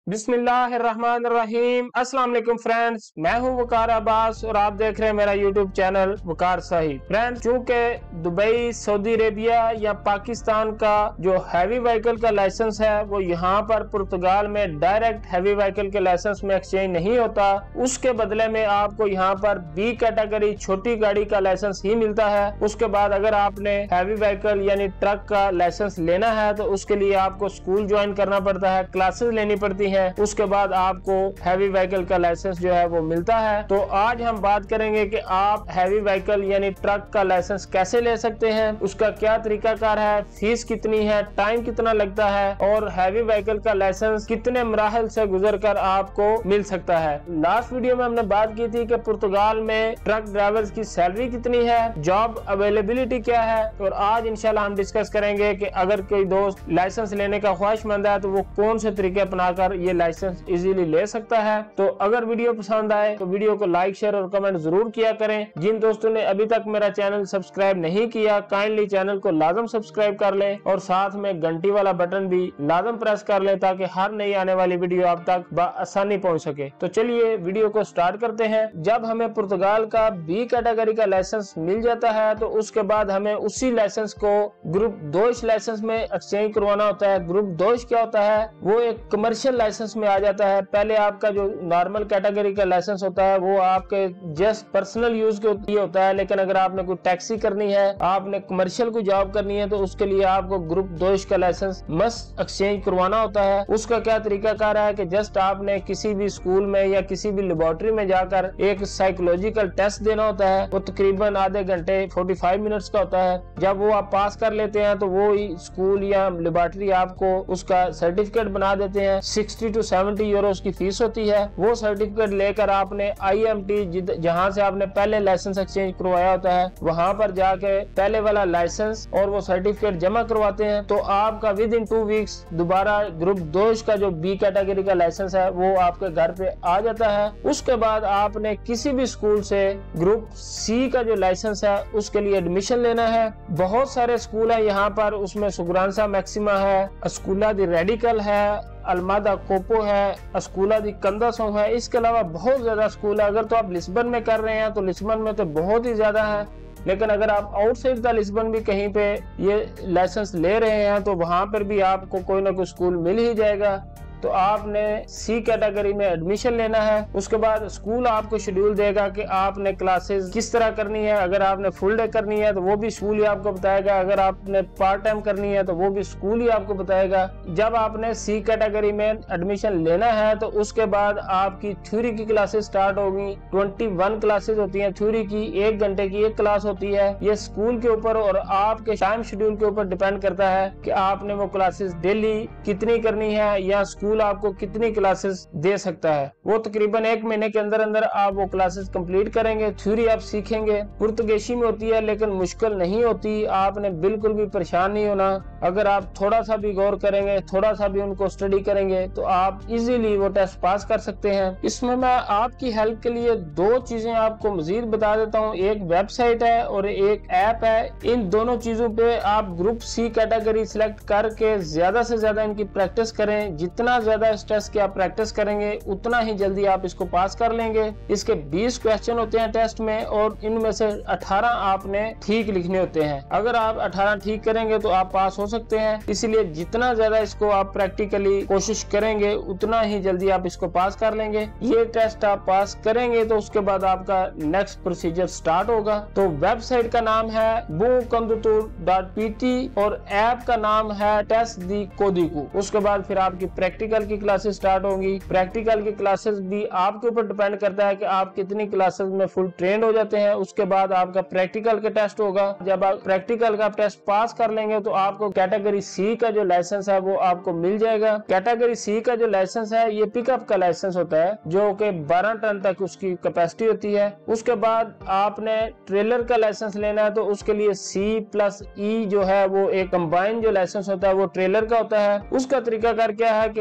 बिस्मिल्लाहिर्रहमानिर्रहीम। अस्सलाम वालेकुम फ्रेंड्स, मैं हूं वकार अब्बास और आप देख रहे हैं मेरा यूट्यूब चैनल वकार साहिब। फ्रेंड्स, चूंकि दुबई, सऊदी अरेबिया या पाकिस्तान का जो हैवी व्हीकल का लाइसेंस है वो यहाँ पर पुर्तगाल में डायरेक्ट हैवी व्हीकल के लाइसेंस में एक्सचेंज नहीं होता, उसके बदले में आपको यहाँ पर बी कैटेगरी छोटी गाड़ी का लाइसेंस ही मिलता है। उसके बाद अगर आपने हैवी व्हीकल यानी ट्रक का लाइसेंस लेना है तो उसके लिए आपको स्कूल ज्वाइन करना पड़ता है, क्लासेस लेनी पड़ती है, उसके बाद आपको हैवी व्हीकल का लाइसेंस जो है वो मिलता है। तो आज हम बात करेंगे कि आप हैवी व्हीकल यानी ट्रक का लाइसेंस कैसे ले सकते हैं, उसका क्या तरीकाकार है, फीस कितनी है, टाइम कितना लगता है और हैवी व्हीकल का लाइसेंस कितने मराहल से गुजरकर आपको मिल सकता है। लास्ट वीडियो में हमने बात की थी कि पुर्तगाल में ट्रक ड्राइवर्स की सैलरी कितनी है, जॉब अवेलेबिलिटी क्या है, और आज इंशाल्लाह हम डिस्कस करेंगे कि अगर कोई दोस्त लाइसेंस लेने का ख्वाहिशमंद है तो वो कौन से तरीके अपनाकर ये लाइसेंस इजीली ले सकता है। तो अगर वीडियो पसंद आए तो वीडियो को लाइक, शेयर और कमेंट जरूर किया करें। जिन दोस्तों ने अभी तक मेरा चैनल सब्सक्राइब नहीं किया, काइंडली चैनल को लाजम सब्सक्राइब कर लें और साथ में घंटी वाला बटन भी लाजम प्रेस कर लें ताकि हर नई आने वाली वीडियो आप तक बआसानी पहुंच सके। तो चलिए वीडियो को स्टार्ट करते हैं। जब हमें पुर्तगाल का बी कैटेगरी का लाइसेंस मिल जाता है तो उसके बाद हमें उसी लाइसेंस को ग्रुप 2 लाइसेंस में एक्सचेंज करवाना होता है। ग्रुप 2 क्या होता है, वो एक कमर्शियल लाइसेंस में आ जाता है। पहले आपका जो नॉर्मल कैटेगरी का लाइसेंस होता है वो आपके जस्ट पर्सनल यूज के लिए होता है, लेकिन अगर आपने कोई टैक्सी करनी है, आपने कमर्शियल कोई जॉब करनी है तो उसके लिए आपको ग्रुप 2 का लाइसेंस मस्ट एक्सचेंज करवाना होता है। उसका क्या तरीकाकार है कि जस्ट आपने किसी भी स्कूल में या किसी भी लेबोरेटरी में जाकर एक साइकोलॉजिकल टेस्ट देना होता है। वो तकरीबन आधे घंटे 45 मिनट्स का होता है। जब वो आप पास कर लेते हैं तो वो स्कूल या लेबोरेटरी आपको उसका सर्टिफिकेट बना देते हैं। 60 to 70 यूरोस की फीस होती है। वो सर्टिफिकेट लेकर आपने IMT जहां से आपने पहले लाइसेंस एक्सचेंज करवाया होता है वहां पर जाके पहले वाला लाइसेंस और वो सर्टिफिकेट जमा करवाते हैं तो आपका विद इन 2 वीक्स दोबारा ग्रुप 2 का जो बी कैटेगरी का लाइसेंस है वो आपके घर पे आ जाता है। उसके बाद आपने किसी भी स्कूल से ग्रुप C का जो लाइसेंस है उसके लिए एडमिशन लेना है। बहुत सारे स्कूल है यहाँ पर, उसमें सुग्रांसा मैक्सिमा है, स्कूला दी रेडिकल है, अलमादा कोपो है, स्कूला दी कंदासों है। इसके अलावा बहुत ज्यादा स्कूल है। अगर तो आप लिस्बन में कर रहे हैं तो लिस्बन में तो बहुत ही ज्यादा है, लेकिन अगर आप आउटसाइड द लिस्बन भी कहीं पे ये लाइसेंस ले रहे हैं तो वहां पर भी आपको कोई ना कोई स्कूल मिल ही जाएगा। तो आपने C कैटेगरी में एडमिशन लेना है। उसके बाद स्कूल आपको शेड्यूल देगा कि आपने क्लासेस किस तरह करनी है। अगर आपने फुल डे करनी है तो वो भी स्कूल ही आपको बताएगा, अगर आपने पार्ट टाइम करनी है तो वो भी स्कूल ही आपको बताएगा। जब आपने C कैटेगरी में एडमिशन लेना है तो उसके बाद आपकी थ्योरी की क्लासेस स्टार्ट होगी। 21 क्लासेस होती हैं थ्योरी की, 1 घंटे की एक क्लास होती है। ये स्कूल के ऊपर और आपके टाइम शेड्यूल के ऊपर डिपेंड करता है कि आपने वो क्लासेस डेली कितनी करनी है या स्कूल आपको कितनी क्लासेस दे सकता है। वो तकरीबन 1 महीने के अंदर अंदर आप वो क्लासेस कंप्लीट करेंगे। थ्योरी आप सीखेंगे, पुर्तगाली में होती है लेकिन मुश्किल नहीं होती। आपने बिल्कुल भी परेशान नहीं होना। अगर आप थोड़ा सा भी गौर करेंगे, थोड़ा सा भी उनको स्टडी करेंगे तो आप इजीली वो टेस्ट पास कर सकते हैं। इसमें मैं आपकी हेल्प के लिए 2 चीजें आपको मजीद बता देता हूँ। एक वेबसाइट है और एक ऐप है। इन दोनों चीजों पे आप ग्रुप C कैटेगरी सिलेक्ट करके ज्यादा से ज्यादा इनकी प्रैक्टिस करें। जितना ज्यादा इस टेस्ट की आप प्रैक्टिस करेंगे उतना ही जल्दी आप इसको पास कर लेंगे। इसके 20 क्वेश्चन होते हैं टेस्ट में और इनमें से 18 आपने ठीक लिखने होते हैं। अगर आप 18 ठीक करेंगे तो आप पास हो सकते हैं। इसीलिए जितना ज्यादा इसको आप प्रैक्टिकली कोशिश करेंगे उतना ही जल्दी आप इसको पास कर लेंगे। ये टेस्ट आप पास करेंगे तो उसके बाद आपका नेक्स्ट प्रोसीजर स्टार्ट होगा। तो वेबसाइट का नाम है bukamdutur.pt और ऐप का नाम है टेस्ट दी कोदिकू। उसके बाद फिर आपकी प्रैक्टिकल की क्लासेस स्टार्ट होंगी। प्रैक्टिकल की क्लासेस भी आपके ऊपर डिपेंड करता है कि आप कितनी क्लासेस में फुल ट्रेंड हो जाते हैं। उसके बाद आपका प्रैक्टिकल का टेस्ट होगा। जब आप प्रैक्टिकल का टेस्ट पास कर लेंगे तो आपको कैटेगरी C का जो लाइसेंस है वो आपको मिल जाएगा। कैटेगरी C का जो लाइसेंस है ये पिकअप का लाइसेंस होता है जो कि 12 टन तक उसकी कैपेसिटी होती है। उसके बाद आपने ट्रेलर का लाइसेंस लेना है तो उसके लिए C+E जो है वो एक कंबाइन जो लाइसेंस होता है वो ट्रेलर का होता है। उसका तरीका कर क्या है कि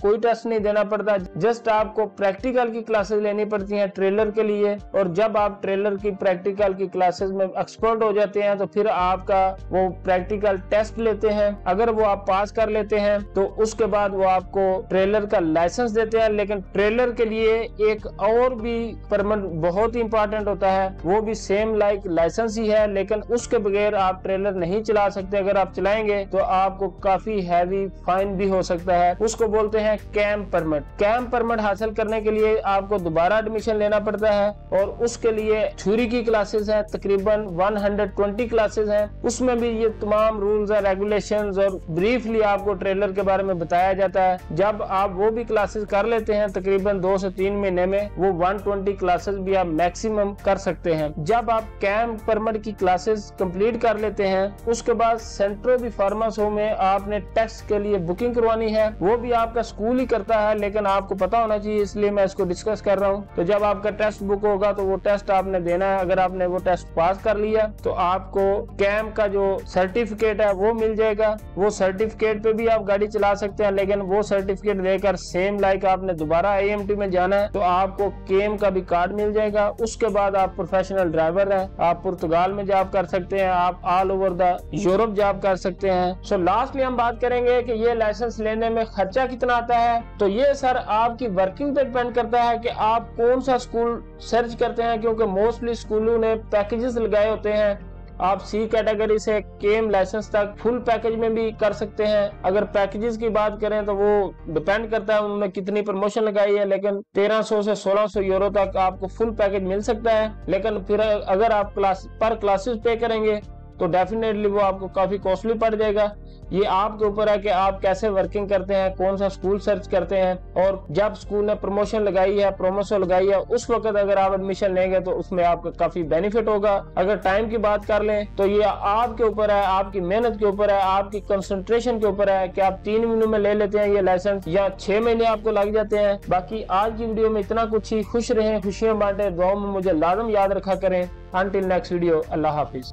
कोई टेस्ट नहीं देना पड़ता, जस्ट आपको प्रैक्टिकल की क्लासेस लेनी पड़ती हैं ट्रेलर के लिए। और जब आप ट्रेलर की प्रैक्टिकल की क्लासेस में एक्सपर्ट हो जाते हैं तो फिर आपका वो प्रैक्टिकल टेस्ट लेते हैं। अगर वो आप पास कर लेते हैं तो उसके बाद वो आपको ट्रेलर का लाइसेंस देते हैं। लेकिन ट्रेलर के लिए एक और भी परमिट बहुत ही इंपॉर्टेंट होता है, वो भी सेम लाइक लाइसेंस ही है, लेकिन उसके बगैर आप ट्रेलर नहीं चला सकते। अगर आप चलाएंगे तो आपको काफी हैवी फाइन भी हो सकता है। उसको बोलते हैं कैंप परमिट। कैंप परमिट हासिल करने के लिए आपको दोबारा एडमिशन लेना पड़ता है और उसके लिए थ्योरी की क्लासेस है, तकरीबन 120 क्लासेस हैं। उसमें भी ये तमाम रूल्स और रेगुलेशंस और ब्रीफली आपको ट्रेलर के बारे में बताया जाता है। जब आप वो भी क्लासेस कर लेते हैं तकरीबन 2 से 3 महीने में, वो 120 क्लासेस भी आप मैक्सिमम कर सकते हैं। जब आप कैंप परमिट की क्लासेस कंप्लीट कर लेते हैं उसके बाद सेंट्रो दी फार्मासो में आपने टेस्ट के लिए बुकिंग करवानी है। वो भी आपका स्कूल ही करता है, लेकिन आपको पता होना चाहिए, इसलिए मैं इसको डिस्कस कर रहा हूँ। तो जब आपका टेस्ट बुक होगा तो वो टेस्ट आपने देना है। अगर आपने वो टेस्ट पास कर लिया तो आपको कैंप का जो सर्टिफिकेट है वो मिल जाएगा। वो सर्टिफिकेट पे भी आप गाड़ी चला सकते हैं, लेकिन वो सर्टिफिकेट देकर सेम लाइक आपने दोबारा AMT में जाना है तो आपको केम का भी कार्ड मिल जाएगा। उसके बाद आप प्रोफेशनल ड्राइवर हैं, आप पुर्तगाल में जॉब कर सकते हैं, आप all over the Europe job कर सकते हैं। सो लास्टली हम बात करेंगे कि ये लाइसेंस लेने में खर्चा कितना आता है। तो ये सर आपकी वर्किंग पे डिपेंड करता है कि आप कौन सा स्कूल सर्च करते हैं, क्योंकि मोस्टली स्कूलों ने पैकेजेस लगाए होते हैं। आप C कैटेगरी से केम लाइसेंस तक फुल पैकेज में भी कर सकते हैं। अगर पैकेजेस की बात करें तो वो डिपेंड करता है उन्होंने कितनी प्रमोशन लगाई है, लेकिन 1300 से 1600 यूरो तक आपको फुल पैकेज मिल सकता है। लेकिन फिर अगर आप क्लासेस पे करेंगे तो डेफिनेटली वो आपको काफी कॉस्टली पड़ जाएगा। ये आपके ऊपर है कि आप कैसे वर्किंग करते हैं, कौन सा स्कूल सर्च करते हैं। और जब स्कूल ने प्रमोशन लगाई है, प्रोमोशन लगाई है, उस वक्त अगर आप एडमिशन लेंगे तो उसमें आपका काफी बेनिफिट होगा। अगर टाइम की बात कर लें तो ये आपके ऊपर है, आपकी मेहनत के ऊपर है, आपकी कंसंट्रेशन के ऊपर है कि आप 3 महीनों में ले लेते हैं ये लाइसेंस या 6 महीने आपको लग जाते हैं। बाकी आज की वीडियो में इतना कुछ ही। खुश रहें, खुशियां बांटे, दुआओं में मुझे लाजम याद रखा करें। अंटिल नेक्स्ट वीडियो, अल्लाह हाफिज।